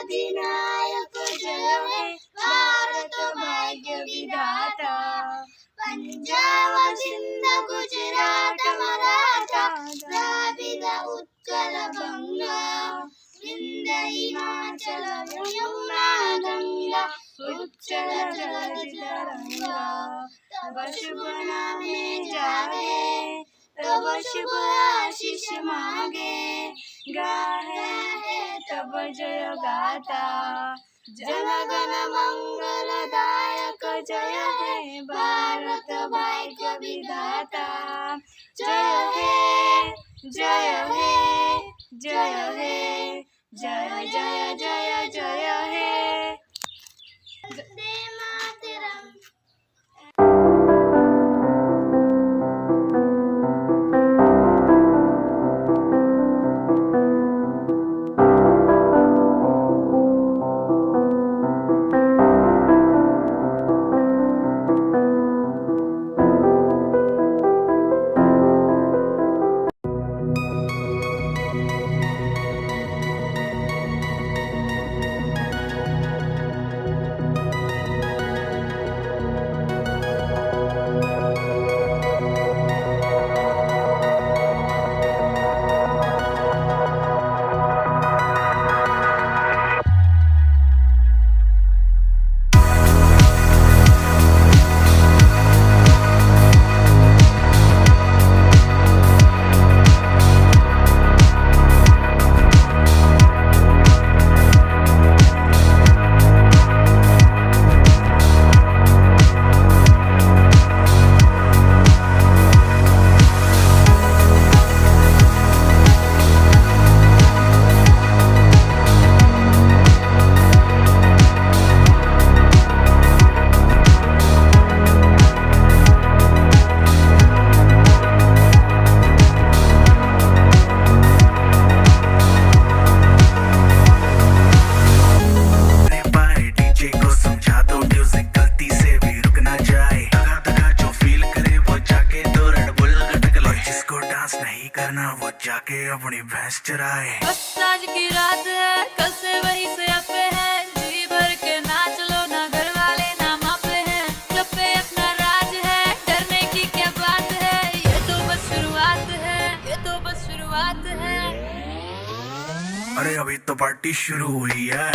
अधिनायक जय हे भारत भाग्य विधाता। पंजाब सिंध गुजरात मराठा द्राविड उत्कल गंगा विंध्य हिमाचल यमुना गंगा उच्चल जगत तरंगा। तब शुभ नामे जागे तब शुभ आशीष मांगे गाहे है तब जय गाता। जनगण मंगलदायक जय हे भारत भाग्य विधाता। जय हे जय हे जय हे जय जय जय जय हे। वंदे मातरम। वो जाके अपनी भैंस चराए। बस आज की रात है कल से वही से अपे है जी भर के नाच लो ना घर वाले ना मापे हैं। क्लब पे अपना राज है डरने की क्या बात है। ये तो बस शुरुआत है ये तो बस शुरुआत है। अरे अभी तो पार्टी शुरू हुई है।